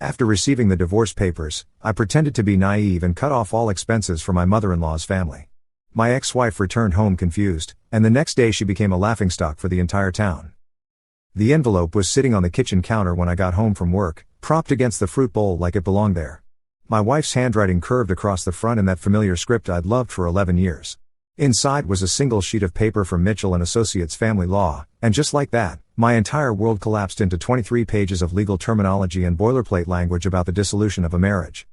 After receiving the divorce papers, I pretended to be naive and cut off all expenses for my mother-in-law's family. My ex-wife returned home confused, and the next day she became a laughingstock for the entire town. The envelope was sitting on the kitchen counter when I got home from work, propped against the fruit bowl like it belonged there. My wife's handwriting curved across the front in that familiar script I'd loved for 11 years. Inside was a single sheet of paper from Mitchell & Associates Family Law, and just like that, my entire world collapsed into 23 pages of legal terminology and boilerplate language about the dissolution of a marriage.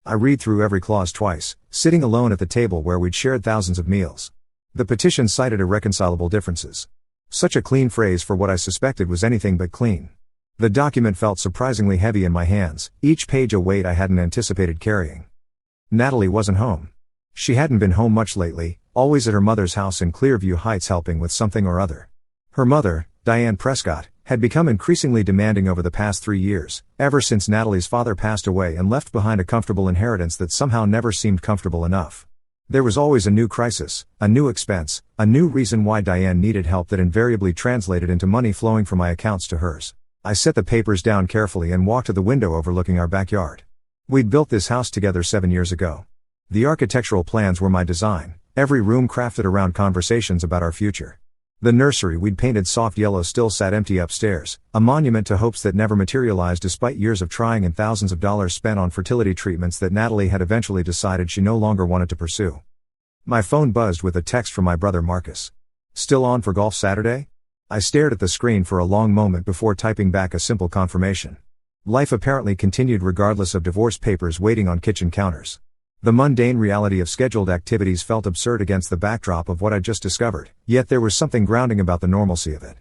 I read through every clause twice, sitting alone at the table where we'd shared thousands of meals. The petition cited irreconcilable differences. Such a clean phrase for what I suspected was anything but clean. The document felt surprisingly heavy in my hands, each page a weight I hadn't anticipated carrying. Natalie wasn't home. She hadn't been home much lately, always at her mother's house in Clearview Heights helping with something or other. Her mother, Diane Prescott, had become increasingly demanding over the past 3 years, ever since Natalie's father passed away and left behind a comfortable inheritance that somehow never seemed comfortable enough. There was always a new crisis, a new expense, a new reason why Diane needed help that invariably translated into money flowing from my accounts to hers. I set the papers down carefully and walked to the window overlooking our backyard. We'd built this house together 7 years ago. The architectural plans were my design, every room crafted around conversations about our future. The nursery we'd painted soft yellow still sat empty upstairs, a monument to hopes that never materialized despite years of trying and thousands of dollars spent on fertility treatments that Natalie had eventually decided she no longer wanted to pursue. My phone buzzed with a text from my brother Marcus. "Still on for golf Saturday?" I stared at the screen for a long moment before typing back a simple confirmation. Life apparently continued regardless of divorce papers waiting on kitchen counters. The mundane reality of scheduled activities felt absurd against the backdrop of what I'd just discovered, yet there was something grounding about the normalcy of it.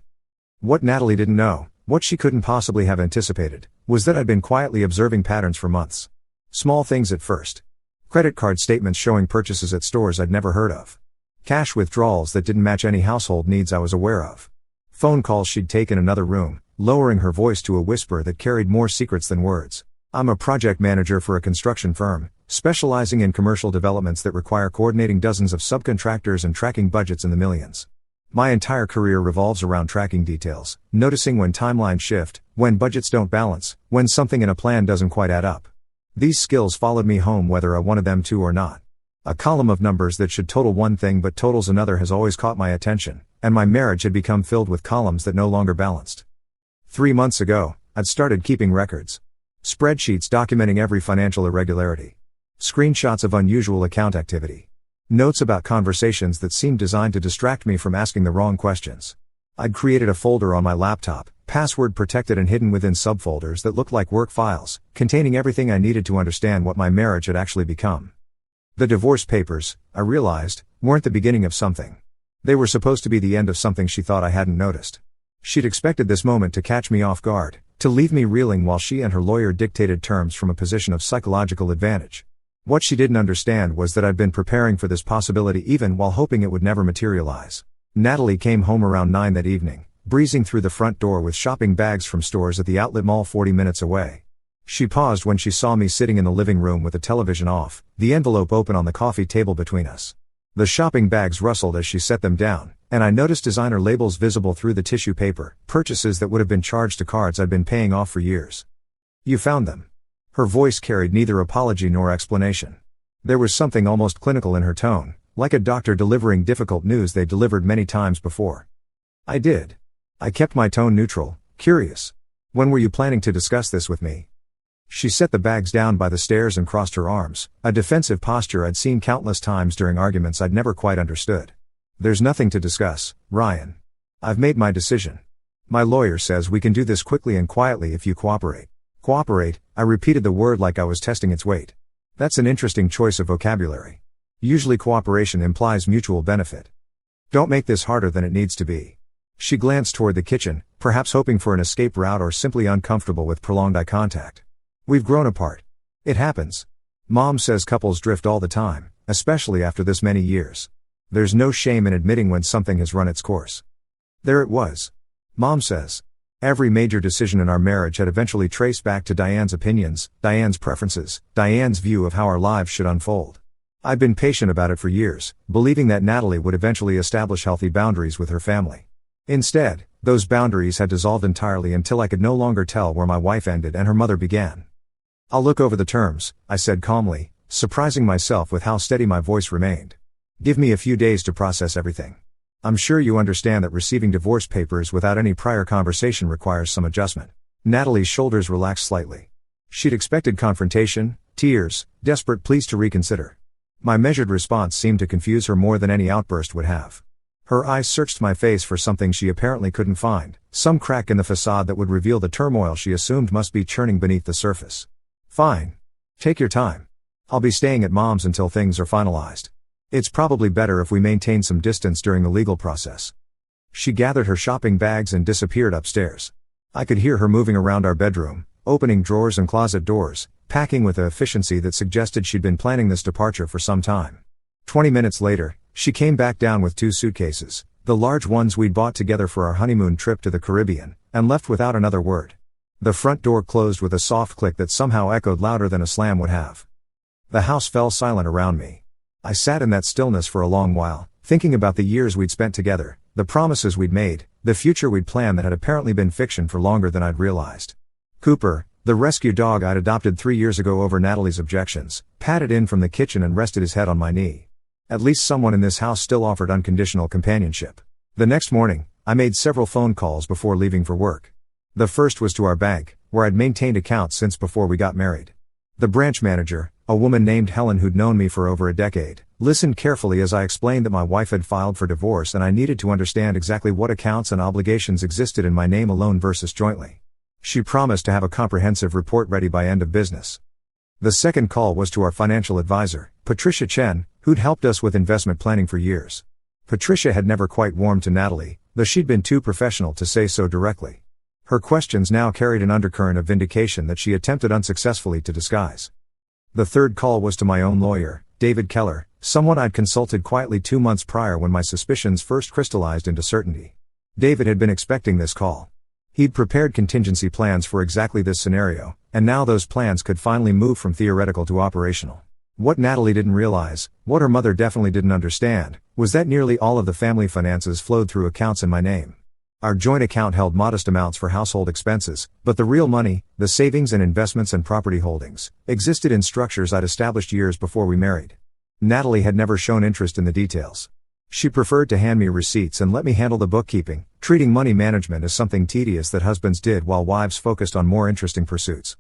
What Natalie didn't know, what she couldn't possibly have anticipated, was that I'd been quietly observing patterns for months. Small things at first. Credit card statements showing purchases at stores I'd never heard of. Cash withdrawals that didn't match any household needs I was aware of. Phone calls she'd take in another room, lowering her voice to a whisper that carried more secrets than words. I'm a project manager for a construction firm, specializing in commercial developments that require coordinating dozens of subcontractors and tracking budgets in the millions. My entire career revolves around tracking details, noticing when timelines shift, when budgets don't balance, when something in a plan doesn't quite add up. These skills followed me home whether I wanted them to or not. A column of numbers that should total one thing but totals another has always caught my attention, and my marriage had become filled with columns that no longer balanced. 3 months ago, I'd started keeping records. Spreadsheets documenting every financial irregularity. Screenshots of unusual account activity. Notes about conversations that seemed designed to distract me from asking the wrong questions. I'd created a folder on my laptop, password protected and hidden within subfolders that looked like work files, containing everything I needed to understand what my marriage had actually become. The divorce papers, I realized, weren't the beginning of something. They were supposed to be the end of something she thought I hadn't noticed. She'd expected this moment to catch me off guard, to leave me reeling while she and her lawyer dictated terms from a position of psychological advantage. What she didn't understand was that I'd been preparing for this possibility even while hoping it would never materialize. Natalie came home around 9 that evening, breezing through the front door with shopping bags from stores at the outlet mall 40 minutes away. She paused when she saw me sitting in the living room with the television off, the envelope open on the coffee table between us. The shopping bags rustled as she set them down, and I noticed designer labels visible through the tissue paper, purchases that would have been charged to cards I'd been paying off for years. "You found them." Her voice carried neither apology nor explanation. There was something almost clinical in her tone, like a doctor delivering difficult news they delivered many times before. "I did." I kept my tone neutral, curious. "When were you planning to discuss this with me?" She set the bags down by the stairs and crossed her arms, a defensive posture I'd seen countless times during arguments I'd never quite understood. "There's nothing to discuss, Ryan. I've made my decision. My lawyer says we can do this quickly and quietly if you cooperate." Cooperate, I repeated the word like I was testing its weight. That's an interesting choice of vocabulary. Usually cooperation implies mutual benefit. "Don't make this harder than it needs to be." She glanced toward the kitchen, perhaps hoping for an escape route or simply uncomfortable with prolonged eye contact. "We've grown apart. It happens. Mom says couples drift all the time, especially after this many years. There's no shame in admitting when something has run its course." There it was. Mom says. Every major decision in our marriage had eventually traced back to Diane's opinions, Diane's preferences, Diane's view of how our lives should unfold. I'd been patient about it for years, believing that Natalie would eventually establish healthy boundaries with her family. Instead, those boundaries had dissolved entirely until I could no longer tell where my wife ended and her mother began. "I'll look over the terms," I said calmly, surprising myself with how steady my voice remained. "Give me a few days to process everything. I'm sure you understand that receiving divorce papers without any prior conversation requires some adjustment." Natalie's shoulders relaxed slightly. She'd expected confrontation, tears, desperate pleas to reconsider. My measured response seemed to confuse her more than any outburst would have. Her eyes searched my face for something she apparently couldn't find, some crack in the facade that would reveal the turmoil she assumed must be churning beneath the surface. "Fine. Take your time. I'll be staying at Mom's until things are finalized. It's probably better if we maintain some distance during the legal process." She gathered her shopping bags and disappeared upstairs. I could hear her moving around our bedroom, opening drawers and closet doors, packing with an efficiency that suggested she'd been planning this departure for some time. 20 minutes later, she came back down with 2 suitcases, the large ones we'd bought together for our honeymoon trip to the Caribbean, and left without another word. The front door closed with a soft click that somehow echoed louder than a slam would have. The house fell silent around me. I sat in that stillness for a long while, thinking about the years we'd spent together, the promises we'd made, the future we'd planned that had apparently been fiction for longer than I'd realized. Cooper, the rescue dog I'd adopted 3 years ago over Natalie's objections, padded in from the kitchen and rested his head on my knee. At least someone in this house still offered unconditional companionship. The next morning, I made several phone calls before leaving for work. The first was to our bank, where I'd maintained accounts since before we got married. The branch manager, a woman named Helen who'd known me for over a decade, listened carefully as I explained that my wife had filed for divorce and I needed to understand exactly what accounts and obligations existed in my name alone versus jointly. She promised to have a comprehensive report ready by end of business. The second call was to our financial advisor, Patricia Chen, who'd helped us with investment planning for years. Patricia had never quite warmed to Natalie, though she'd been too professional to say so directly. Her questions now carried an undercurrent of vindication that she attempted unsuccessfully to disguise. The third call was to my own lawyer, David Keller, someone I'd consulted quietly 2 months prior when my suspicions first crystallized into certainty. David had been expecting this call. He'd prepared contingency plans for exactly this scenario, and now those plans could finally move from theoretical to operational. What Natalie didn't realize, what her mother definitely didn't understand, was that nearly all of the family finances flowed through accounts in my name. Our joint account held modest amounts for household expenses, but the real money, the savings and investments and property holdings, existed in structures I'd established years before we married. Natalie had never shown interest in the details. She preferred to hand me receipts and let me handle the bookkeeping, treating money management as something tedious that husbands did while wives focused on more interesting pursuits.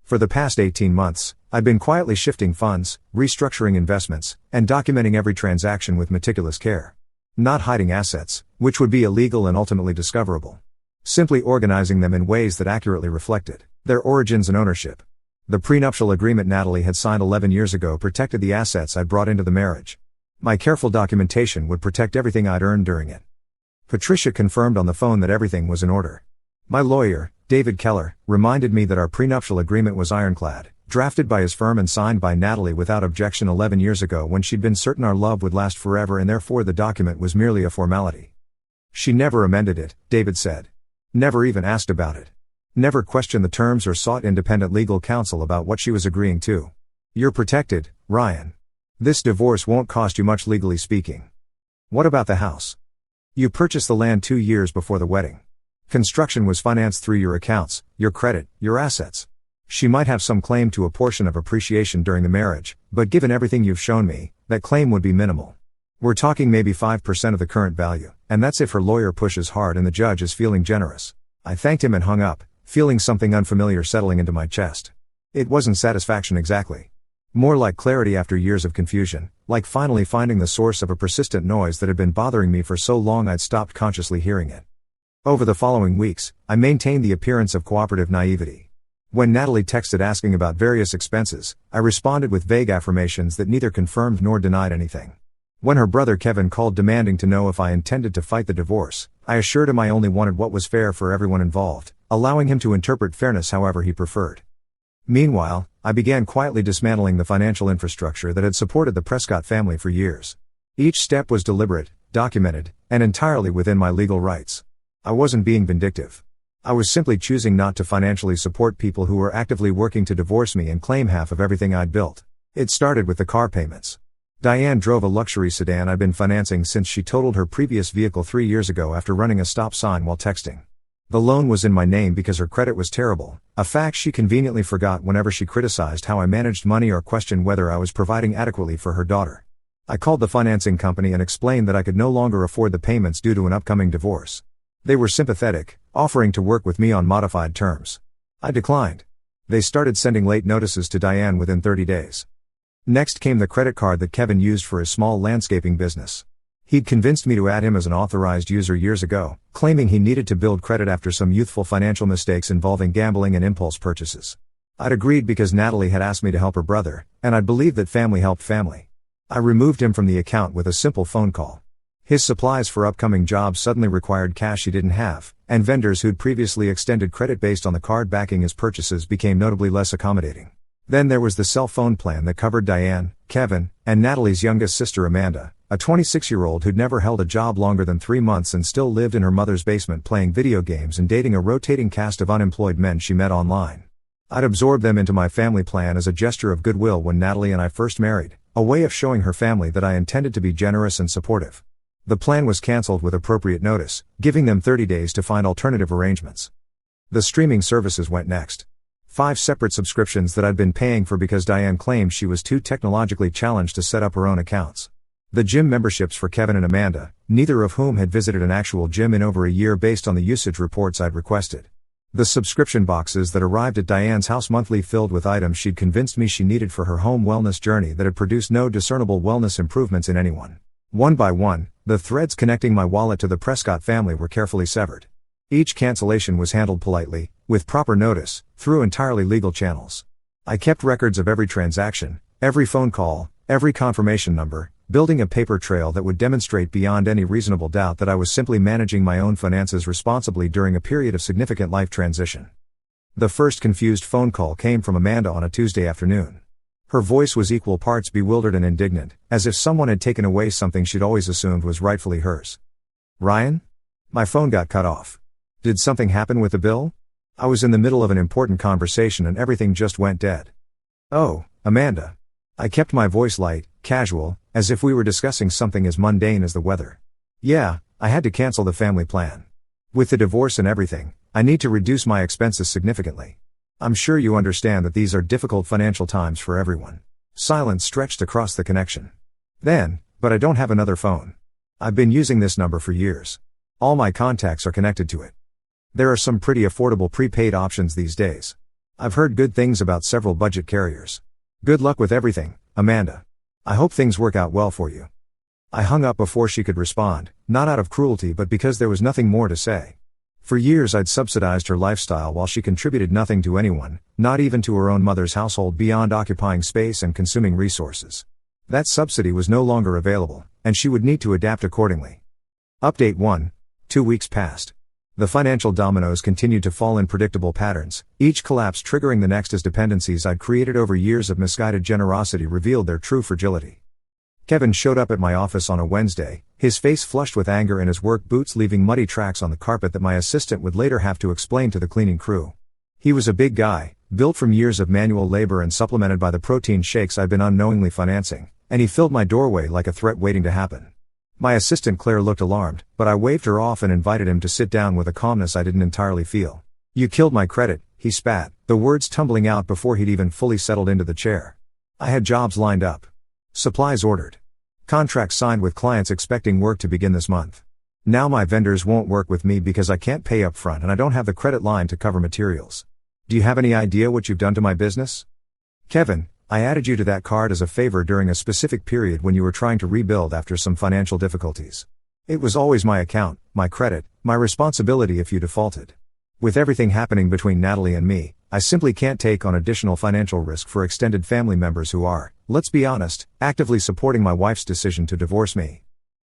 For the past 18 months, I'd been quietly shifting funds, restructuring investments, and documenting every transaction with meticulous care. Not hiding assets, which would be illegal and ultimately discoverable. Simply organizing them in ways that accurately reflected their origins and ownership. The prenuptial agreement Natalie had signed 11 years ago protected the assets I'd brought into the marriage. My careful documentation would protect everything I'd earned during it. Patricia confirmed on the phone that everything was in order. My lawyer, David Keller, reminded me that our prenuptial agreement was ironclad, drafted by his firm and signed by Natalie without objection 11 years ago when she'd been certain our love would last forever and therefore the document was merely a formality. She never amended it, David said. Never even asked about it. Never questioned the terms or sought independent legal counsel about what she was agreeing to. "You're protected, Ryan. This divorce won't cost you much legally speaking. What about the house? You purchased the land 2 years before the wedding. Construction was financed through your accounts, your credit, your assets. She might have some claim to a portion of appreciation during the marriage, but given everything you've shown me, that claim would be minimal. We're talking maybe 5% of the current value, and that's if her lawyer pushes hard and the judge is feeling generous." I thanked him and hung up, feeling something unfamiliar settling into my chest. It wasn't satisfaction exactly. More like clarity after years of confusion, like finally finding the source of a persistent noise that had been bothering me for so long I'd stopped consciously hearing it. Over the following weeks, I maintained the appearance of cooperative naivety. When Natalie texted asking about various expenses, I responded with vague affirmations that neither confirmed nor denied anything. When her brother Kevin called demanding to know if I intended to fight the divorce, I assured him I only wanted what was fair for everyone involved, allowing him to interpret fairness however he preferred. Meanwhile, I began quietly dismantling the financial infrastructure that had supported the Prescott family for years. Each step was deliberate, documented, and entirely within my legal rights. I wasn't being vindictive. I was simply choosing not to financially support people who were actively working to divorce me and claim half of everything I'd built. It started with the car payments. Diane drove a luxury sedan I'd been financing since she totaled her previous vehicle 3 years ago after running a stop sign while texting. The loan was in my name because her credit was terrible, a fact she conveniently forgot whenever she criticized how I managed money or questioned whether I was providing adequately for her daughter. I called the financing company and explained that I could no longer afford the payments due to an upcoming divorce. They were sympathetic, offering to work with me on modified terms. I declined. They started sending late notices to Diane within 30 days. Next came the credit card that Kevin used for his small landscaping business. He'd convinced me to add him as an authorized user years ago, claiming he needed to build credit after some youthful financial mistakes involving gambling and impulse purchases. I'd agreed because Natalie had asked me to help her brother, and I'd believed that family helped family. I removed him from the account with a simple phone call. His supplies for upcoming jobs suddenly required cash he didn't have, and vendors who'd previously extended credit based on the card backing his purchases became notably less accommodating. Then there was the cell phone plan that covered Diane, Kevin, and Natalie's youngest sister Amanda, a 26-year-old who'd never held a job longer than 3 months and still lived in her mother's basement playing video games and dating a rotating cast of unemployed men she met online. I'd absorbed them into my family plan as a gesture of goodwill when Natalie and I first married, a way of showing her family that I intended to be generous and supportive. The plan was cancelled with appropriate notice, giving them 30 days to find alternative arrangements. The streaming services went next. 5 separate subscriptions that I'd been paying for because Diane claimed she was too technologically challenged to set up her own accounts. The gym memberships for Kevin and Amanda, neither of whom had visited an actual gym in over a year based on the usage reports I'd requested. The subscription boxes that arrived at Diane's house monthly filled with items she'd convinced me she needed for her home wellness journey that had produced no discernible wellness improvements in anyone. One by one, the threads connecting my wallet to the Prescott family were carefully severed. Each cancellation was handled politely, with proper notice, through entirely legal channels. I kept records of every transaction, every phone call, every confirmation number, building a paper trail that would demonstrate beyond any reasonable doubt that I was simply managing my own finances responsibly during a period of significant life transition. The first confused phone call came from Amanda on a Tuesday afternoon. Her voice was equal parts bewildered and indignant, as if someone had taken away something she'd always assumed was rightfully hers. "Ryan? My phone got cut off. Did something happen with the bill? I was in the middle of an important conversation and everything just went dead." "Oh, Amanda." I kept my voice light, casual, as if we were discussing something as mundane as the weather. "Yeah, I had to cancel the family plan. With the divorce and everything, I need to reduce my expenses significantly. I'm sure you understand that these are difficult financial times for everyone." Silence stretched across the connection. Then, "But I don't have another phone. I've been using this number for years. All my contacts are connected to it. There are some pretty affordable prepaid options these days. I've heard good things about several budget carriers. Good luck with everything, Amanda. I hope things work out well for you." I hung up before she could respond, not out of cruelty but because there was nothing more to say. For years I'd subsidized her lifestyle while she contributed nothing to anyone, not even to her own mother's household beyond occupying space and consuming resources. That subsidy was no longer available, and she would need to adapt accordingly. Update 1. 2 weeks passed. The financial dominoes continued to fall in predictable patterns, each collapse triggering the next as dependencies I'd created over years of misguided generosity revealed their true fragility. Kevin showed up at my office on a Wednesday, his face flushed with anger and his work boots leaving muddy tracks on the carpet that my assistant would later have to explain to the cleaning crew. He was a big guy, built from years of manual labor and supplemented by the protein shakes I'd been unknowingly financing, and he filled my doorway like a threat waiting to happen. My assistant Claire looked alarmed, but I waved her off and invited him to sit down with a calmness I didn't entirely feel. "You killed my credit," he spat, the words tumbling out before he'd even fully settled into the chair. "I had jobs lined up. Supplies ordered. Contracts signed with clients expecting work to begin this month. Now my vendors won't work with me because I can't pay up front and I don't have the credit line to cover materials. Do you have any idea what you've done to my business? Kevin, I added you to that card as a favor during a specific period when you were trying to rebuild after some financial difficulties. It was always my account, my credit, my responsibility if you defaulted. With everything happening between Natalie and me, I simply can't take on additional financial risk for extended family members who are, let's be honest, actively supporting my wife's decision to divorce me."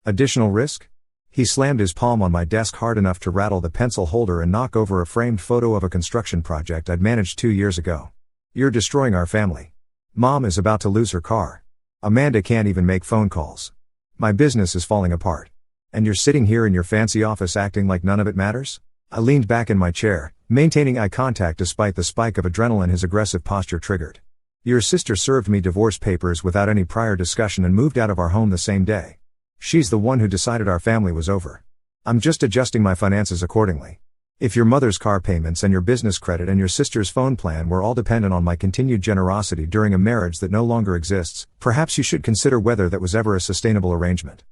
"Additional risk?" He slammed his palm on my desk hard enough to rattle the pencil holder and knock over a framed photo of a construction project I'd managed 2 years ago. "You're destroying our family. Mom is about to lose her car. Amanda can't even make phone calls. My business is falling apart. And you're sitting here in your fancy office acting like none of it matters?" I leaned back in my chair, maintaining eye contact despite the spike of adrenaline his aggressive posture triggered. "Your sister served me divorce papers without any prior discussion and moved out of our home the same day. She's the one who decided our family was over. I'm just adjusting my finances accordingly. If your mother's car payments and your business credit and your sister's phone plan were all dependent on my continued generosity during a marriage that no longer exists, perhaps you should consider whether that was ever a sustainable arrangement.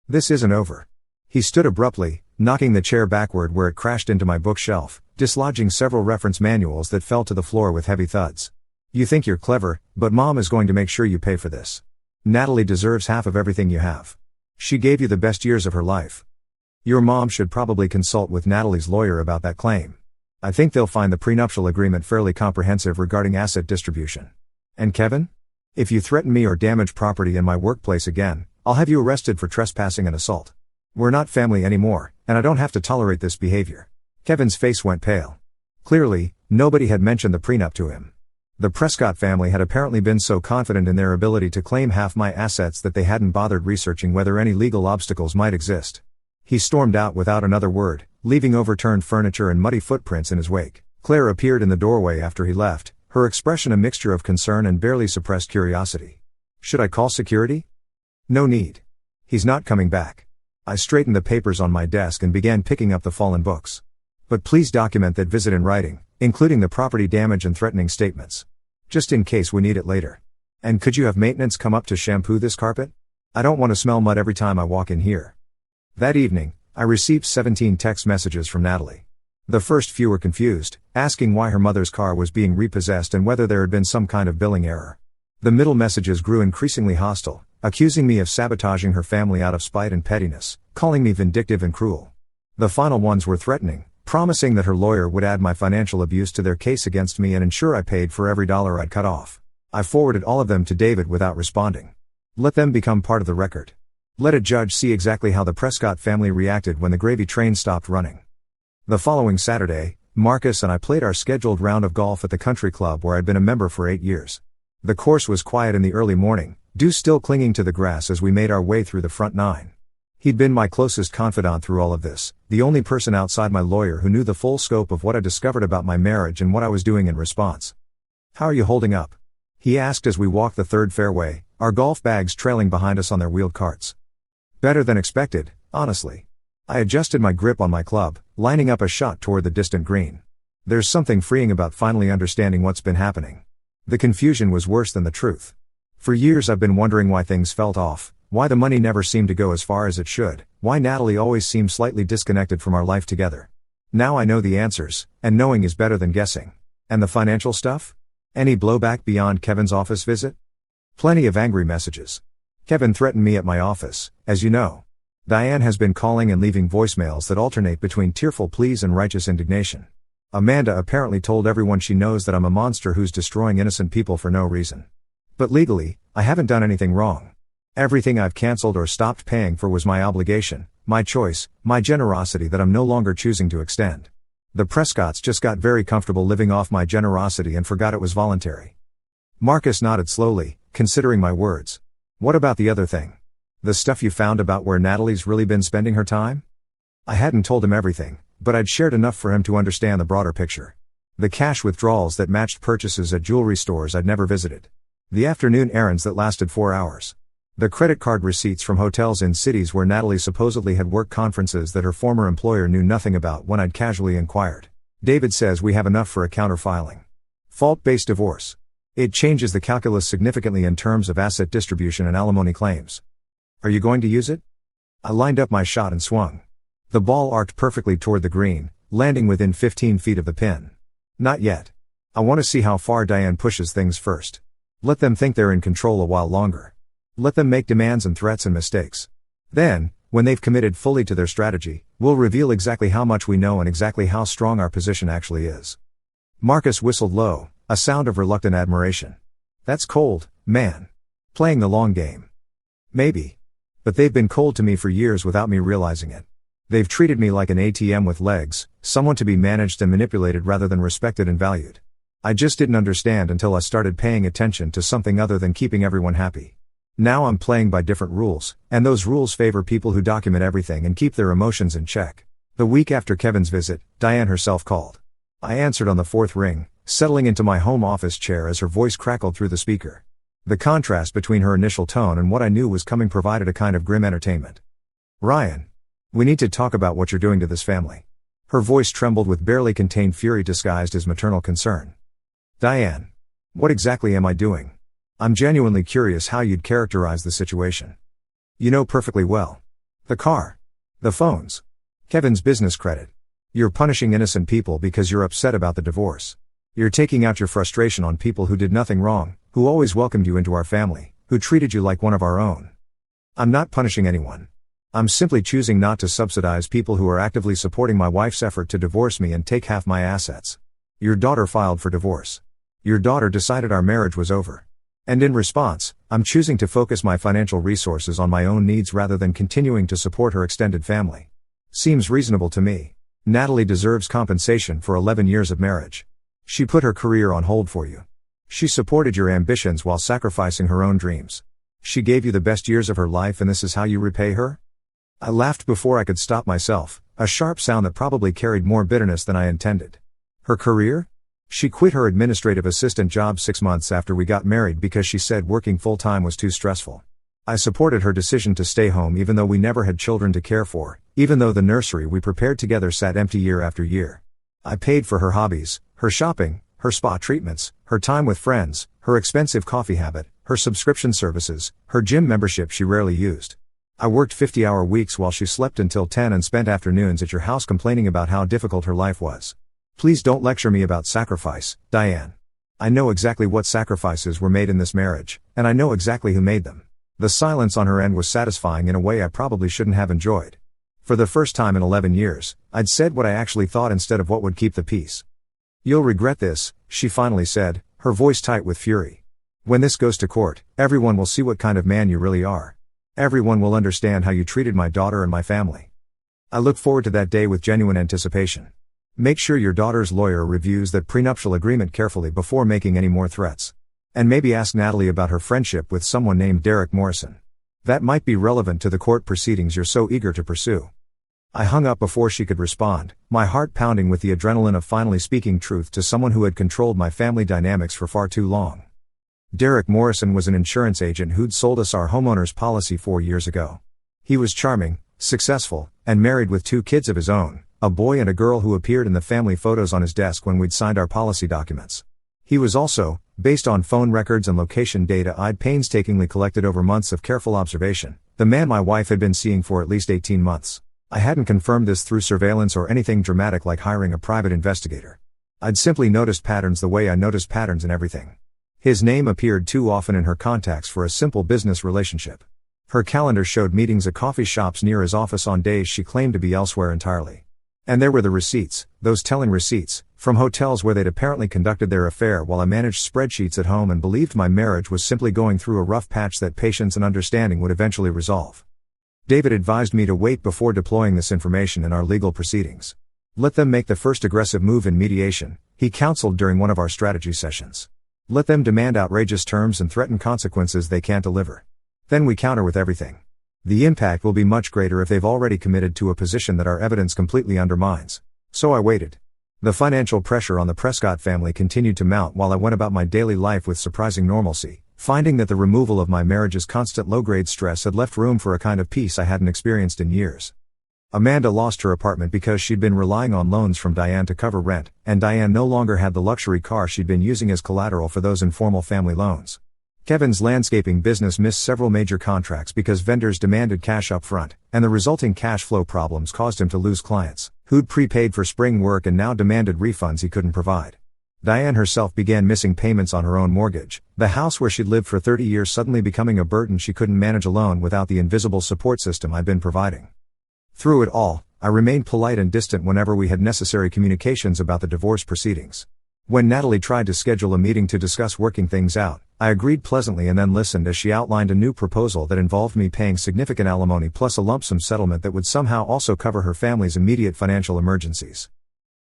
This isn't over. He stood abruptly, knocking the chair backward where it crashed into my bookshelf, dislodging several reference manuals that fell to the floor with heavy thuds. You think you're clever, but Mom is going to make sure you pay for this. Natalie deserves half of everything you have. She gave you the best years of her life. Your mom should probably consult with Natalie's lawyer about that claim. I think they'll find the prenuptial agreement fairly comprehensive regarding asset distribution. And Kevin? If you threaten me or damage property in my workplace again, I'll have you arrested for trespassing and assault. We're not family anymore, and I don't have to tolerate this behavior. Kevin's face went pale. Clearly, nobody had mentioned the prenup to him. The Prescott family had apparently been so confident in their ability to claim half my assets that they hadn't bothered researching whether any legal obstacles might exist. He stormed out without another word, leaving overturned furniture and muddy footprints in his wake. Claire appeared in the doorway after he left, her expression a mixture of concern and barely suppressed curiosity. Should I call security? No need. He's not coming back. I straightened the papers on my desk and began picking up the fallen books. But please document that visit in writing, including the property damage and threatening statements. Just in case we need it later. And could you have maintenance come up to shampoo this carpet? I don't want to smell mud every time I walk in here. That evening, I received 17 text messages from Natalie. The first few were confused, asking why her mother's car was being repossessed and whether there had been some kind of billing error. The middle messages grew increasingly hostile, accusing me of sabotaging her family out of spite and pettiness, calling me vindictive and cruel. The final ones were threatening, promising that her lawyer would add my financial abuse to their case against me and ensure I paid for every dollar I'd cut off. I forwarded all of them to David without responding. Let them become part of the record. Let a judge see exactly how the Prescott family reacted when the gravy train stopped running. The following Saturday, Marcus and I played our scheduled round of golf at the country club where I'd been a member for 8 years. The course was quiet in the early morning, dew still clinging to the grass as we made our way through the front nine. He'd been my closest confidant through all of this, the only person outside my lawyer who knew the full scope of what I discovered about my marriage and what I was doing in response. How are you holding up? He asked as we walked the third fairway, our golf bags trailing behind us on their wheeled carts. Better than expected, honestly. I adjusted my grip on my club, lining up a shot toward the distant green. There's something freeing about finally understanding what's been happening. The confusion was worse than the truth. For years I've been wondering why things felt off, why the money never seemed to go as far as it should, why Natalie always seemed slightly disconnected from our life together. Now I know the answers, and knowing is better than guessing. And the financial stuff? Any blowback beyond Kevin's office visit? Plenty of angry messages. Kevin threatened me at my office, as you know. Diane has been calling and leaving voicemails that alternate between tearful pleas and righteous indignation. Amanda apparently told everyone she knows that I'm a monster who's destroying innocent people for no reason. But legally, I haven't done anything wrong. Everything I've canceled or stopped paying for was my obligation, my choice, my generosity that I'm no longer choosing to extend. The Prescotts just got very comfortable living off my generosity and forgot it was voluntary. Marcus nodded slowly, considering my words. What about the other thing? The stuff you found about where Natalie's really been spending her time? I hadn't told him everything, but I'd shared enough for him to understand the broader picture. The cash withdrawals that matched purchases at jewelry stores I'd never visited. The afternoon errands that lasted 4 hours. The credit card receipts from hotels in cities where Natalie supposedly had work conferences that her former employer knew nothing about when I'd casually inquired. David says we have enough for a counterfiling. Fault-based divorce. It changes the calculus significantly in terms of asset distribution and alimony claims. Are you going to use it? I lined up my shot and swung. The ball arced perfectly toward the green, landing within 15 feet of the pin. Not yet. I want to see how far Diane pushes things first. Let them think they're in control a while longer. Let them make demands and threats and mistakes. Then, when they've committed fully to their strategy, we'll reveal exactly how much we know and exactly how strong our position actually is. Marcus whistled low, a sound of reluctant admiration. That's cold, man. Playing the long game. Maybe. But they've been cold to me for years without me realizing it. They've treated me like an ATM with legs, someone to be managed and manipulated rather than respected and valued. I just didn't understand until I started paying attention to something other than keeping everyone happy. Now I'm playing by different rules, and those rules favor people who document everything and keep their emotions in check. The week after Kevin's visit, Diane herself called. I answered on the fourth ring, settling into my home office chair as her voice crackled through the speaker. The contrast between her initial tone and what I knew was coming provided a kind of grim entertainment. Ryan. We need to talk about what you're doing to this family. Her voice trembled with barely contained fury disguised as maternal concern. Diane. What exactly am I doing? I'm genuinely curious how you'd characterize the situation. You know perfectly well. The car. The phones. Kevin's business credit. You're punishing innocent people because you're upset about the divorce. You're taking out your frustration on people who did nothing wrong, who always welcomed you into our family, who treated you like one of our own. I'm not punishing anyone. I'm simply choosing not to subsidize people who are actively supporting my wife's effort to divorce me and take half my assets. Your daughter filed for divorce. Your daughter decided our marriage was over. And in response, I'm choosing to focus my financial resources on my own needs rather than continuing to support her extended family. Seems reasonable to me. Natalie deserves compensation for 11 years of marriage. She put her career on hold for you. She supported your ambitions while sacrificing her own dreams. She gave you the best years of her life, and this is how you repay her? I laughed before I could stop myself, a sharp sound that probably carried more bitterness than I intended. Her career? She quit her administrative assistant job 6 months after we got married because she said working full-time was too stressful. I supported her decision to stay home even though we never had children to care for, even though the nursery we prepared together sat empty year after year. I paid for her hobbies, her shopping, her spa treatments, her time with friends, her expensive coffee habit, her subscription services, her gym membership she rarely used. I worked 50-hour weeks while she slept until 10 and spent afternoons at your house complaining about how difficult her life was. Please don't lecture me about sacrifice, Diane. I know exactly what sacrifices were made in this marriage, and I know exactly who made them. The silence on her end was satisfying in a way I probably shouldn't have enjoyed. For the first time in 11 years, I'd said what I actually thought instead of what would keep the peace. You'll regret this, she finally said, her voice tight with fury. When this goes to court, everyone will see what kind of man you really are. Everyone will understand how you treated my daughter and my family. I look forward to that day with genuine anticipation. Make sure your daughter's lawyer reviews that prenuptial agreement carefully before making any more threats. And maybe ask Natalie about her friendship with someone named Derek Morrison. That might be relevant to the court proceedings you're so eager to pursue. I hung up before she could respond, my heart pounding with the adrenaline of finally speaking truth to someone who had controlled my family dynamics for far too long. Derek Morrison was an insurance agent who'd sold us our homeowner's policy 4 years ago. He was charming, successful, and married with 2 kids of his own, a boy and a girl who appeared in the family photos on his desk when we'd signed our policy documents. He was also, based on phone records and location data I'd painstakingly collected over months of careful observation, the man my wife had been seeing for at least 18 months. I hadn't confirmed this through surveillance or anything dramatic like hiring a private investigator. I'd simply noticed patterns the way I noticed patterns in everything. His name appeared too often in her contacts for a simple business relationship. Her calendar showed meetings at coffee shops near his office on days she claimed to be elsewhere entirely. And there were the receipts, those telling receipts, from hotels where they'd apparently conducted their affair while I managed spreadsheets at home and believed my marriage was simply going through a rough patch that patience and understanding would eventually resolve. David advised me to wait before deploying this information in our legal proceedings. Let them make the first aggressive move in mediation, he counseled during one of our strategy sessions. Let them demand outrageous terms and threaten consequences they can't deliver. Then we counter with everything. The impact will be much greater if they've already committed to a position that our evidence completely undermines. So I waited. The financial pressure on the Prescott family continued to mount while I went about my daily life with surprising normalcy, finding that the removal of my marriage's constant low-grade stress had left room for a kind of peace I hadn't experienced in years. Amanda lost her apartment because she'd been relying on loans from Diane to cover rent, and Diane no longer had the luxury car she'd been using as collateral for those informal family loans. Kevin's landscaping business missed several major contracts because vendors demanded cash up front, and the resulting cash flow problems caused him to lose clients, who'd prepaid for spring work and now demanded refunds he couldn't provide. Diane herself began missing payments on her own mortgage, the house where she'd lived for 30 years suddenly becoming a burden she couldn't manage alone without the invisible support system I'd been providing. Through it all, I remained polite and distant whenever we had necessary communications about the divorce proceedings. When Natalie tried to schedule a meeting to discuss working things out, I agreed pleasantly and then listened as she outlined a new proposal that involved me paying significant alimony plus a lump sum settlement that would somehow also cover her family's immediate financial emergencies.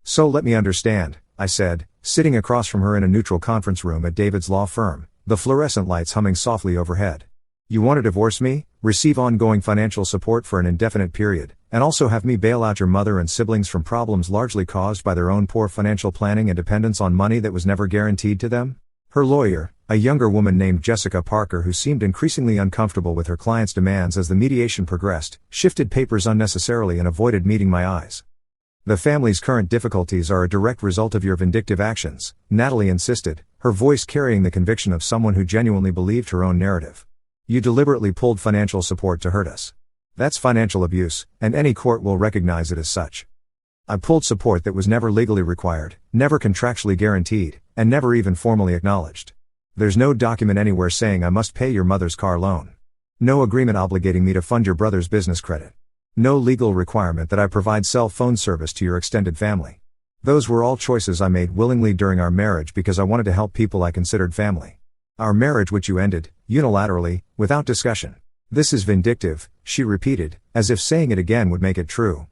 So let me understand, I said, sitting across from her in a neutral conference room at David's law firm, the fluorescent lights humming softly overhead. You want to divorce me, receive ongoing financial support for an indefinite period, and also have me bail out your mother and siblings from problems largely caused by their own poor financial planning and dependence on money that was never guaranteed to them? Her lawyer, a younger woman named Jessica Parker who seemed increasingly uncomfortable with her client's demands as the mediation progressed, shifted papers unnecessarily and avoided meeting my eyes. The family's current difficulties are a direct result of your vindictive actions, Natalie insisted, her voice carrying the conviction of someone who genuinely believed her own narrative. You deliberately pulled financial support to hurt us. That's financial abuse, and any court will recognize it as such. I pulled support that was never legally required, never contractually guaranteed, and never even formally acknowledged. There's no document anywhere saying I must pay your mother's car loan. No agreement obligating me to fund your brother's business credit. No legal requirement that I provide cell phone service to your extended family. Those were all choices I made willingly during our marriage because I wanted to help people I considered family. Our marriage which you ended, unilaterally, without discussion. This is vindictive, she repeated, as if saying it again would make it true.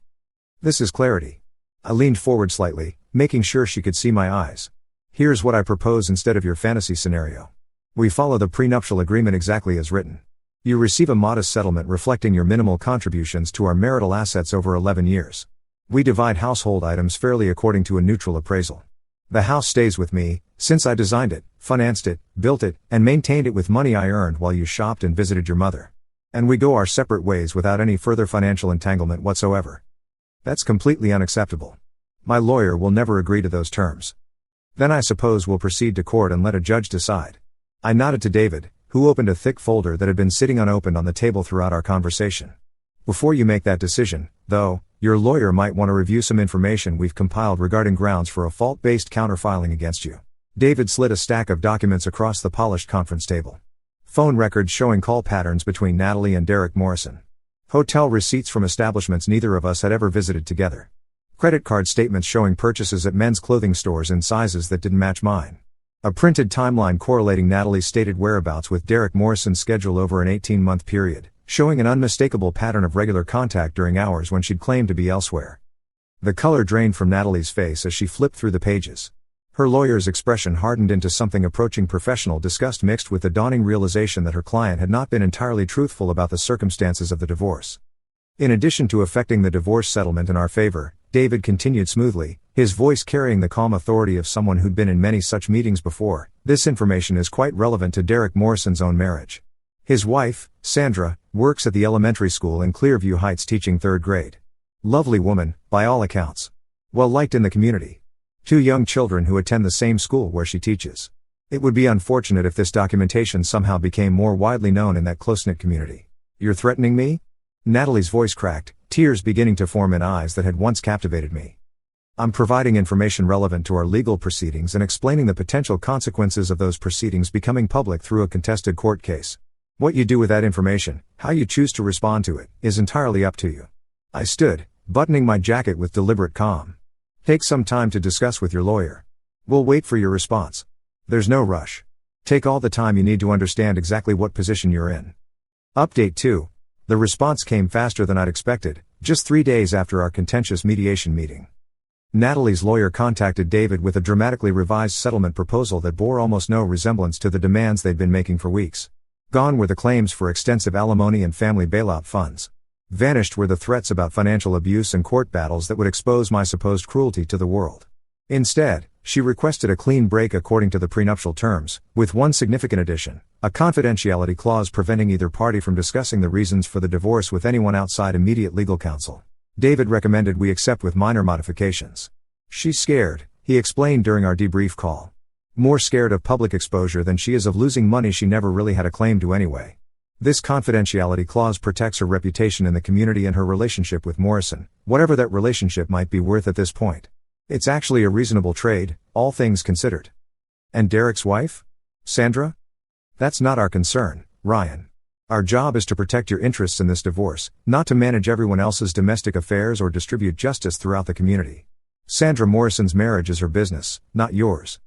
This is clarity. I leaned forward slightly, making sure she could see my eyes. Here's what I propose instead of your fantasy scenario. We follow the prenuptial agreement exactly as written. You receive a modest settlement reflecting your minimal contributions to our marital assets over 11 years. We divide household items fairly according to a neutral appraisal. The house stays with me, since I designed it, financed it, built it, and maintained it with money I earned while you shopped and visited your mother. And we go our separate ways without any further financial entanglement whatsoever. That's completely unacceptable. My lawyer will never agree to those terms. Then I suppose we'll proceed to court and let a judge decide. I nodded to David, who opened a thick folder that had been sitting unopened on the table throughout our conversation. Before you make that decision, though, your lawyer might want to review some information we've compiled regarding grounds for a fault-based counterfiling against you. David slid a stack of documents across the polished conference table. Phone records showing call patterns between Natalie and Derek Morrison. Hotel receipts from establishments neither of us had ever visited together. Credit card statements showing purchases at men's clothing stores in sizes that didn't match mine. A printed timeline correlating Natalie's stated whereabouts with Derek Morrison's schedule over an 18-month period, showing an unmistakable pattern of regular contact during hours when she'd claimed to be elsewhere. The color drained from Natalie's face as she flipped through the pages. Her lawyer's expression hardened into something approaching professional disgust mixed with the dawning realization that her client had not been entirely truthful about the circumstances of the divorce. In addition to affecting the divorce settlement in our favor, David continued smoothly, his voice carrying the calm authority of someone who'd been in many such meetings before, this information is quite relevant to Derek Morrison's own marriage. His wife, Sandra, works at the elementary school in Clearview Heights teaching 3rd grade. Lovely woman, by all accounts. Well liked in the community. 2 young children who attend the same school where she teaches. It would be unfortunate if this documentation somehow became more widely known in that close-knit community. You're threatening me? Natalie's voice cracked, tears beginning to form in eyes that had once captivated me. I'm providing information relevant to our legal proceedings and explaining the potential consequences of those proceedings becoming public through a contested court case. What you do with that information, how you choose to respond to it, is entirely up to you. I stood, buttoning my jacket with deliberate calm. Take some time to discuss with your lawyer. We'll wait for your response. There's no rush. Take all the time you need to understand exactly what position you're in. Update 2. The response came faster than I'd expected, just 3 days after our contentious mediation meeting. Natalie's lawyer contacted David with a dramatically revised settlement proposal that bore almost no resemblance to the demands they'd been making for weeks. Gone were the claims for extensive alimony and family bailout funds. Vanished were the threats about financial abuse and court battles that would expose my supposed cruelty to the world. Instead, she requested a clean break according to the prenuptial terms, with one significant addition, a confidentiality clause preventing either party from discussing the reasons for the divorce with anyone outside immediate legal counsel. David recommended we accept with minor modifications. She's scared, he explained during our debrief call. More scared of public exposure than she is of losing money she never really had a claim to anyway. This confidentiality clause protects her reputation in the community and her relationship with Morrison, whatever that relationship might be worth at this point. It's actually a reasonable trade, all things considered. And Derek's wife? Sandra? That's not our concern, Ryan. Our job is to protect your interests in this divorce, not to manage everyone else's domestic affairs or distribute justice throughout the community. Sandra Morrison's marriage is her business, not yours.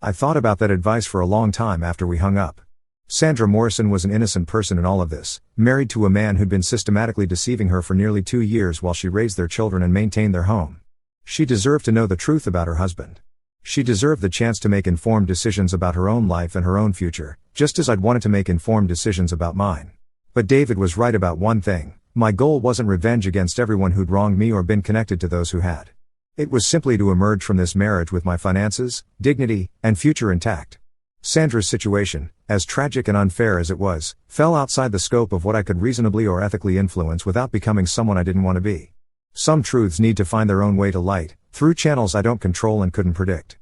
I thought about that advice for a long time after we hung up. Sandra Morrison was an innocent person in all of this, married to a man who'd been systematically deceiving her for nearly 2 years while she raised their children and maintained their home. She deserved to know the truth about her husband. She deserved the chance to make informed decisions about her own life and her own future, just as I'd wanted to make informed decisions about mine. But David was right about one thing: my goal wasn't revenge against everyone who'd wronged me or been connected to those who had. It was simply to emerge from this marriage with my finances, dignity, and future intact. Sandra's situation, as tragic and unfair as it was, fell outside the scope of what I could reasonably or ethically influence without becoming someone I didn't want to be. Some truths need to find their own way to light, through channels I don't control and couldn't predict.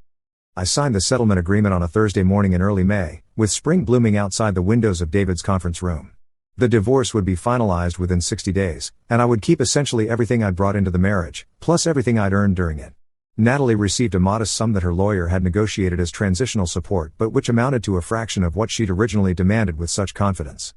I signed the settlement agreement on a Thursday morning in early May, with spring blooming outside the windows of David's conference room. The divorce would be finalized within 60 days, and I would keep essentially everything I'd brought into the marriage, plus everything I'd earned during it. Natalie received a modest sum that her lawyer had negotiated as transitional support, but which amounted to a fraction of what she'd originally demanded with such confidence.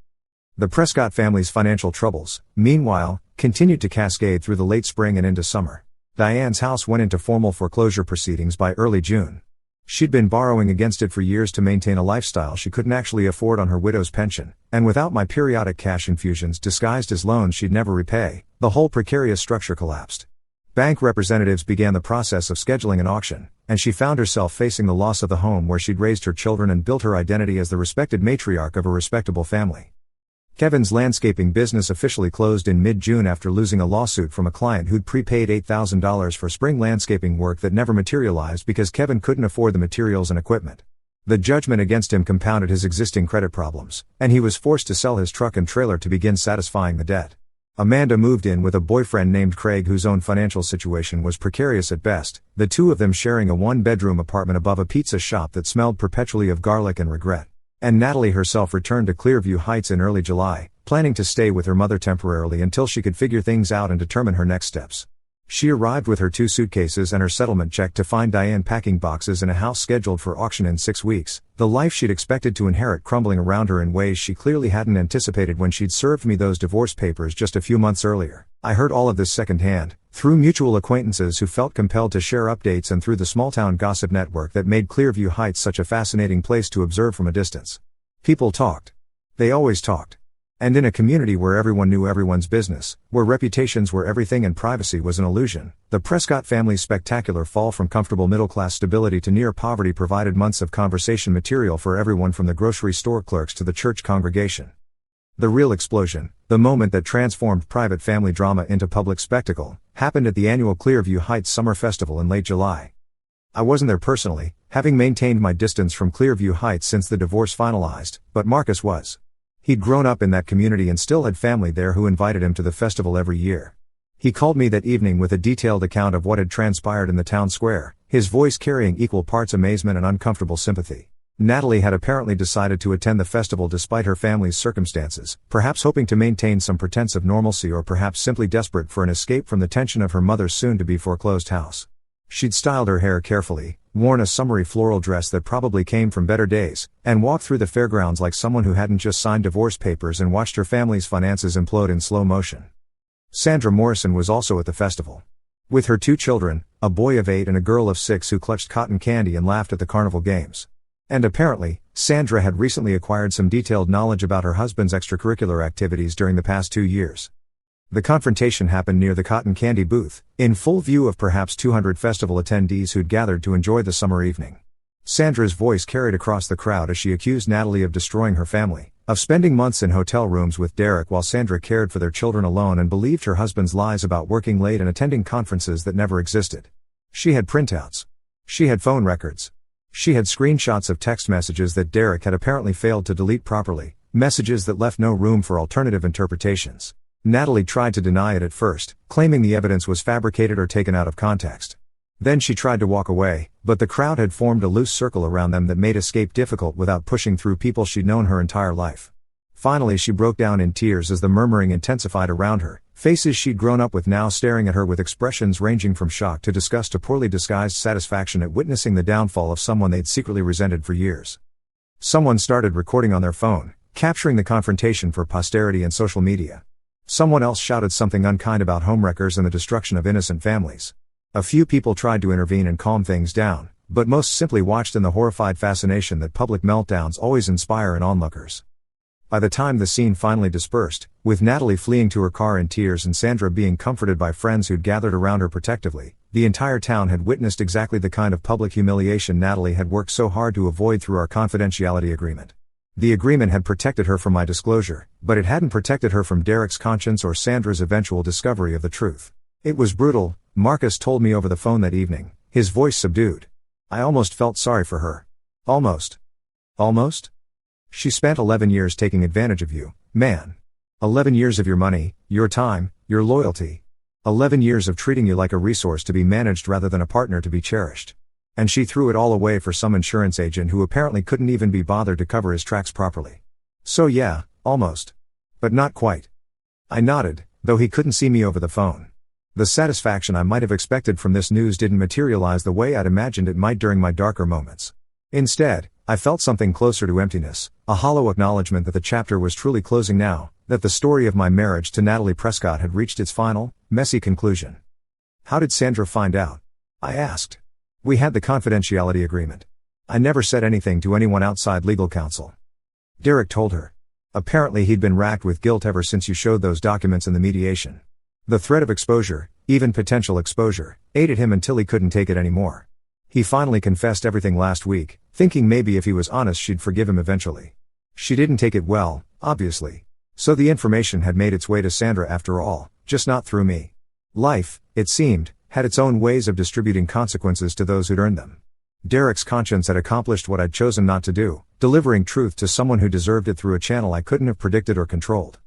The Prescott family's financial troubles, meanwhile, continued to cascade through the late spring and into summer. Diane's house went into formal foreclosure proceedings by early June. She'd been borrowing against it for years to maintain a lifestyle she couldn't actually afford on her widow's pension, and without my periodic cash infusions disguised as loans she'd never repay, the whole precarious structure collapsed. Bank representatives began the process of scheduling an auction, and she found herself facing the loss of the home where she'd raised her children and built her identity as the respected matriarch of a respectable family. Kevin's landscaping business officially closed in mid-June after losing a lawsuit from a client who'd prepaid $8,000 for spring landscaping work that never materialized because Kevin couldn't afford the materials and equipment. The judgment against him compounded his existing credit problems, and he was forced to sell his truck and trailer to begin satisfying the debt. Amanda moved in with a boyfriend named Craig whose own financial situation was precarious at best, the two of them sharing a one-bedroom apartment above a pizza shop that smelled perpetually of garlic and regret. And Natalie herself returned to Clearview Heights in early July, planning to stay with her mother temporarily until she could figure things out and determine her next steps. She arrived with her 2 suitcases and her settlement check to find Diane packing boxes in a house scheduled for auction in 6 weeks, the life she'd expected to inherit crumbling around her in ways she clearly hadn't anticipated when she'd served me those divorce papers just a few months earlier. I heard all of this secondhand, through mutual acquaintances who felt compelled to share updates and through the small-town gossip network that made Clearview Heights such a fascinating place to observe from a distance. People talked. They always talked. And in a community where everyone knew everyone's business, where reputations were everything and privacy was an illusion, the Prescott family's spectacular fall from comfortable middle-class stability to near poverty provided months of conversation material for everyone from the grocery store clerks to the church congregation. The real explosion, the moment that transformed private family drama into public spectacle, happened at the annual Clearview Heights Summer Festival in late July. I wasn't there personally, having maintained my distance from Clearview Heights since the divorce finalized, but Marcus was. He'd grown up in that community and still had family there who invited him to the festival every year. He called me that evening with a detailed account of what had transpired in the town square, his voice carrying equal parts amazement and uncomfortable sympathy. Natalie had apparently decided to attend the festival despite her family's circumstances, perhaps hoping to maintain some pretense of normalcy or perhaps simply desperate for an escape from the tension of her mother's soon-to-be foreclosed house. She'd styled her hair carefully, worn a summery floral dress that probably came from better days, and walked through the fairgrounds like someone who hadn't just signed divorce papers and watched her family's finances implode in slow motion. Sandra Morrison was also at the festival. With her 2 children, a boy of 8 and a girl of 6 who clutched cotton candy and laughed at the carnival games. And apparently, Sandra had recently acquired some detailed knowledge about her husband's extracurricular activities during the past 2 years. The confrontation happened near the cotton candy booth, in full view of perhaps 200 festival attendees who'd gathered to enjoy the summer evening. Sandra's voice carried across the crowd as she accused Natalie of destroying her family, of spending months in hotel rooms with Derek while Sandra cared for their children alone and believed her husband's lies about working late and attending conferences that never existed. She had printouts. She had phone records. She had screenshots of text messages that Derek had apparently failed to delete properly, messages that left no room for alternative interpretations. Natalie tried to deny it at first, claiming the evidence was fabricated or taken out of context. Then she tried to walk away, but the crowd had formed a loose circle around them that made escape difficult without pushing through people she'd known her entire life. Finally she broke down in tears as the murmuring intensified around her, faces she'd grown up with now staring at her with expressions ranging from shock to disgust to poorly disguised satisfaction at witnessing the downfall of someone they'd secretly resented for years. Someone started recording on their phone, capturing the confrontation for posterity and social media. Someone else shouted something unkind about homewreckers and the destruction of innocent families. A few people tried to intervene and calm things down, but most simply watched in the horrified fascination that public meltdowns always inspire in onlookers. By the time the scene finally dispersed, with Natalie fleeing to her car in tears and Sandra being comforted by friends who'd gathered around her protectively, the entire town had witnessed exactly the kind of public humiliation Natalie had worked so hard to avoid through our confidentiality agreement. The agreement had protected her from my disclosure, but it hadn't protected her from Derek's conscience or Sandra's eventual discovery of the truth. It was brutal, Marcus told me over the phone that evening, his voice subdued. I almost felt sorry for her. Almost. Almost? She spent 11 years taking advantage of you, man. 11 years of your money, your time, your loyalty. 11 years of treating you like a resource to be managed rather than a partner to be cherished. And she threw it all away for some insurance agent who apparently couldn't even be bothered to cover his tracks properly. So yeah, almost. But not quite. I nodded, though he couldn't see me over the phone. The satisfaction I might have expected from this news didn't materialize the way I'd imagined it might during my darker moments. Instead, I felt something closer to emptiness, a hollow acknowledgement that the chapter was truly closing now, that the story of my marriage to Natalie Prescott had reached its final, messy conclusion. How did Sandra find out? I asked. We had the confidentiality agreement. I never said anything to anyone outside legal counsel. Derek told her. Apparently he'd been racked with guilt ever since you showed those documents in the mediation. The threat of exposure, even potential exposure, ate at him until he couldn't take it anymore. He finally confessed everything last week, thinking maybe if he was honest she'd forgive him eventually. She didn't take it well, obviously. So the information had made its way to Sandra after all, just not through me. Life, it seemed, had its own ways of distributing consequences to those who'd earned them. Derek's conscience had accomplished what I'd chosen not to do, delivering truth to someone who deserved it through a channel I couldn't have predicted or controlled.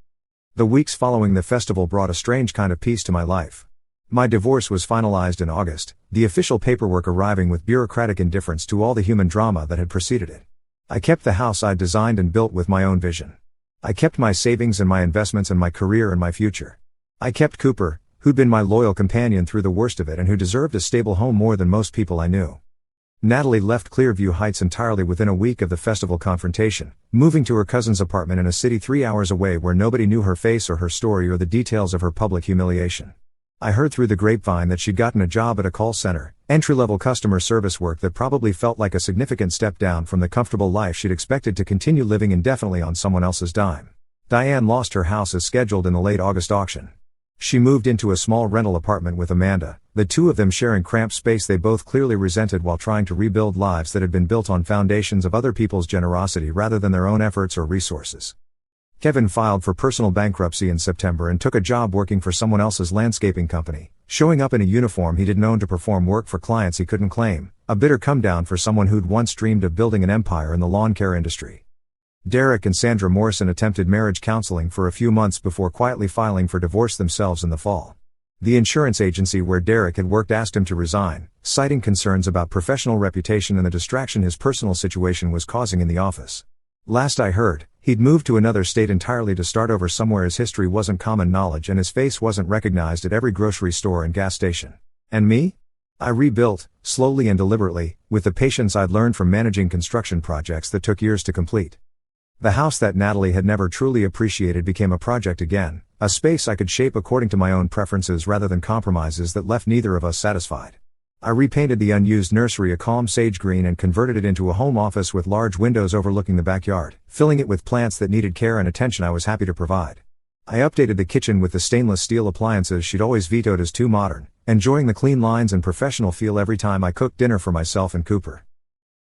The weeks following the festival brought a strange kind of peace to my life. My divorce was finalized in August, the official paperwork arriving with bureaucratic indifference to all the human drama that had preceded it. I kept the house I'd designed and built with my own vision. I kept my savings and my investments and my career and my future. I kept Cooper, who'd been my loyal companion through the worst of it and who deserved a stable home more than most people I knew. Natalie left Clearview Heights entirely within a week of the festival confrontation, moving to her cousin's apartment in a city 3 hours away where nobody knew her face or her story or the details of her public humiliation. I heard through the grapevine that she'd gotten a job at a call center, entry-level customer service work that probably felt like a significant step down from the comfortable life she'd expected to continue living indefinitely on someone else's dime. Diane lost her house as scheduled in the late August auction. She moved into a small rental apartment with Amanda, the two of them sharing cramped space they both clearly resented while trying to rebuild lives that had been built on foundations of other people's generosity rather than their own efforts or resources. Kevin filed for personal bankruptcy in September and took a job working for someone else's landscaping company, showing up in a uniform he didn't own to perform work for clients he couldn't claim, a bitter come-down for someone who'd once dreamed of building an empire in the lawn care industry. Derek and Sandra Morrison attempted marriage counseling for a few months before quietly filing for divorce themselves in the fall. The insurance agency where Derek had worked asked him to resign, citing concerns about professional reputation and the distraction his personal situation was causing in the office. Last I heard, he'd moved to another state entirely to start over somewhere his history wasn't common knowledge and his face wasn't recognized at every grocery store and gas station. And me? I rebuilt, slowly and deliberately, with the patience I'd learned from managing construction projects that took years to complete. The house that Natalie had never truly appreciated became a project again, a space I could shape according to my own preferences rather than compromises that left neither of us satisfied. I repainted the unused nursery a calm sage green and converted it into a home office with large windows overlooking the backyard, filling it with plants that needed care and attention I was happy to provide. I updated the kitchen with the stainless steel appliances she'd always vetoed as too modern, enjoying the clean lines and professional feel every time I cooked dinner for myself and Cooper.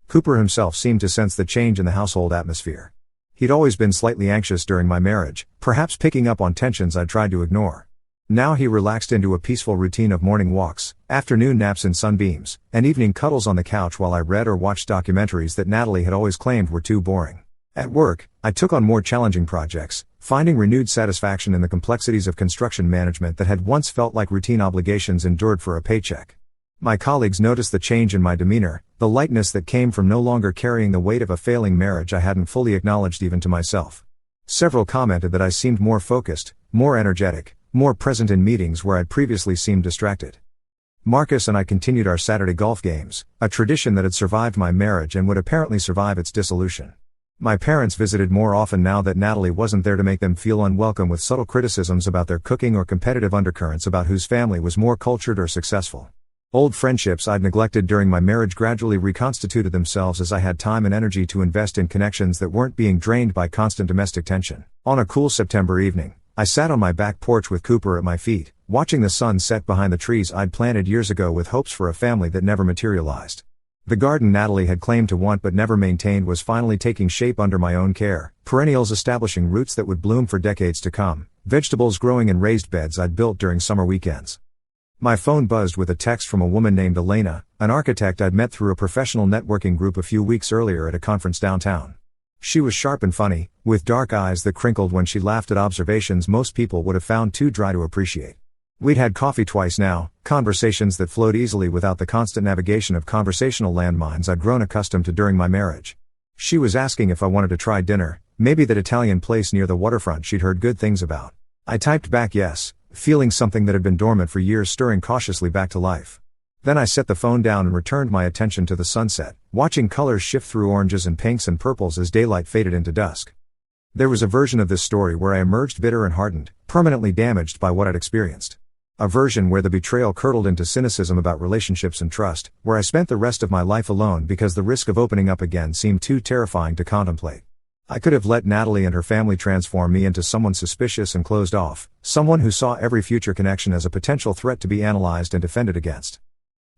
Cooper himself seemed to sense the change in the household atmosphere. He'd always been slightly anxious during my marriage, perhaps picking up on tensions I'd tried to ignore. Now he relaxed into a peaceful routine of morning walks, afternoon naps in sunbeams, and evening cuddles on the couch while I read or watched documentaries that Natalie had always claimed were too boring. At work, I took on more challenging projects, finding renewed satisfaction in the complexities of construction management that had once felt like routine obligations endured for a paycheck. My colleagues noticed the change in my demeanor, the lightness that came from no longer carrying the weight of a failing marriage I hadn't fully acknowledged even to myself. Several commented that I seemed more focused, more energetic, more present in meetings where I'd previously seemed distracted. Marcus and I continued our Saturday golf games, a tradition that had survived my marriage and would apparently survive its dissolution. My parents visited more often now that Natalie wasn't there to make them feel unwelcome with subtle criticisms about their cooking or competitive undercurrents about whose family was more cultured or successful. Old friendships I'd neglected during my marriage gradually reconstituted themselves as I had time and energy to invest in connections that weren't being drained by constant domestic tension. On a cool September evening, I sat on my back porch with Cooper at my feet, watching the sun set behind the trees I'd planted years ago with hopes for a family that never materialized. The garden Natalie had claimed to want but never maintained was finally taking shape under my own care, perennials establishing roots that would bloom for decades to come, vegetables growing in raised beds I'd built during summer weekends. My phone buzzed with a text from a woman named Elena, an architect I'd met through a professional networking group a few weeks earlier at a conference downtown. She was sharp and funny, with dark eyes that crinkled when she laughed at observations most people would have found too dry to appreciate. We'd had coffee twice now, conversations that flowed easily without the constant navigation of conversational landmines I'd grown accustomed to during my marriage. She was asking if I wanted to try dinner, maybe that Italian place near the waterfront she'd heard good things about. I typed back yes, feeling something that had been dormant for years stirring cautiously back to life. Then I set the phone down and returned my attention to the sunset, watching colors shift through oranges and pinks and purples as daylight faded into dusk. There was a version of this story where I emerged bitter and hardened, permanently damaged by what I'd experienced. A version where the betrayal curdled into cynicism about relationships and trust, where I spent the rest of my life alone because the risk of opening up again seemed too terrifying to contemplate. I could have let Natalie and her family transform me into someone suspicious and closed off, someone who saw every future connection as a potential threat to be analyzed and defended against.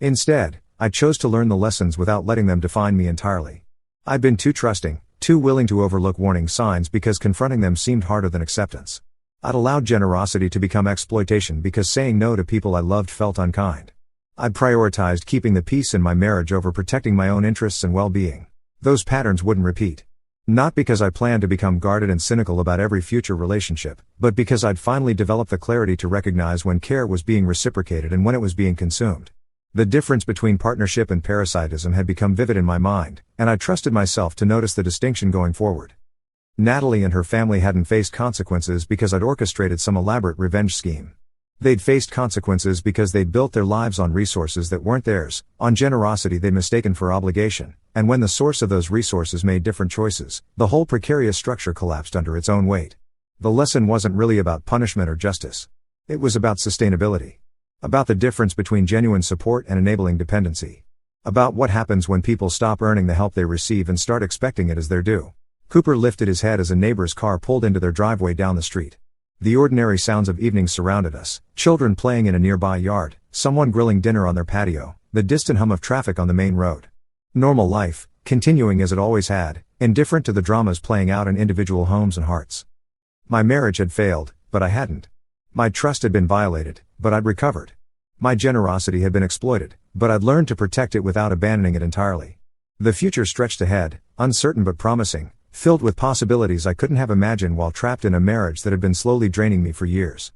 Instead, I chose to learn the lessons without letting them define me entirely. I'd been too trusting, too willing to overlook warning signs because confronting them seemed harder than acceptance. I'd allowed generosity to become exploitation because saying no to people I loved felt unkind. I'd prioritized keeping the peace in my marriage over protecting my own interests and well-being. Those patterns wouldn't repeat. Not because I planned to become guarded and cynical about every future relationship, but because I'd finally developed the clarity to recognize when care was being reciprocated and when it was being consumed. The difference between partnership and parasitism had become vivid in my mind, and I trusted myself to notice the distinction going forward. Natalie and her family hadn't faced consequences because I'd orchestrated some elaborate revenge scheme. They'd faced consequences because they'd built their lives on resources that weren't theirs, on generosity they'd mistaken for obligation, and when the source of those resources made different choices, the whole precarious structure collapsed under its own weight. The lesson wasn't really about punishment or justice. It was about sustainability. About the difference between genuine support and enabling dependency. About what happens when people stop earning the help they receive and start expecting it as their due. Cooper lifted his head as a neighbor's car pulled into their driveway down the street. The ordinary sounds of evening surrounded us, children playing in a nearby yard, someone grilling dinner on their patio, the distant hum of traffic on the main road. Normal life, continuing as it always had, indifferent to the dramas playing out in individual homes and hearts. My marriage had failed, but I hadn't. My trust had been violated, but I'd recovered. My generosity had been exploited, but I'd learned to protect it without abandoning it entirely. The future stretched ahead, uncertain but promising, filled with possibilities I couldn't have imagined while trapped in a marriage that had been slowly draining me for years.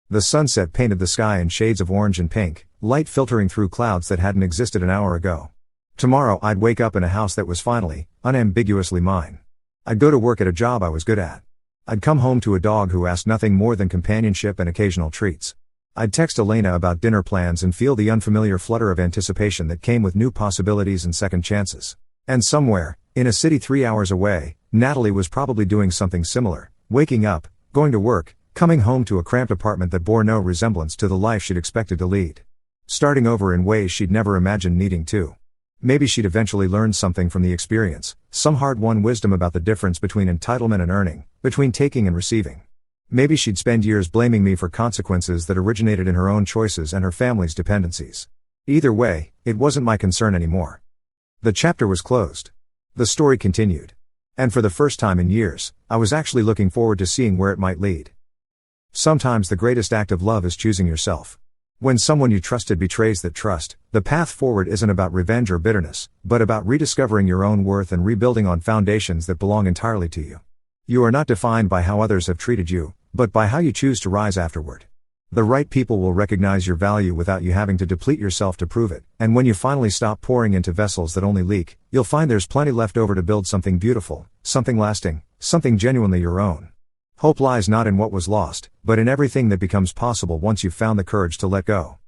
The sunset painted the sky in shades of orange and pink, light filtering through clouds that hadn't existed an hour ago. Tomorrow I'd wake up in a house that was finally, unambiguously mine. I'd go to work at a job I was good at. I'd come home to a dog who asked nothing more than companionship and occasional treats. I'd text Elena about dinner plans and feel the unfamiliar flutter of anticipation that came with new possibilities and second chances. And somewhere, in a city 3 hours away, Natalie was probably doing something similar, waking up, going to work, coming home to a cramped apartment that bore no resemblance to the life she'd expected to lead. Starting over in ways she'd never imagined needing to. Maybe she'd eventually learn something from the experience, some hard-won wisdom about the difference between entitlement and earning, between taking and receiving. Maybe she'd spend years blaming me for consequences that originated in her own choices and her family's dependencies. Either way, it wasn't my concern anymore. The chapter was closed. The story continued. And for the first time in years, I was actually looking forward to seeing where it might lead. Sometimes the greatest act of love is choosing yourself. When someone you trusted betrays that trust, the path forward isn't about revenge or bitterness, but about rediscovering your own worth and rebuilding on foundations that belong entirely to you. You are not defined by how others have treated you, but by how you choose to rise afterward. The right people will recognize your value without you having to deplete yourself to prove it, and when you finally stop pouring into vessels that only leak, you'll find there's plenty left over to build something beautiful, something lasting, something genuinely your own. Hope lies not in what was lost, but in everything that becomes possible once you've found the courage to let go.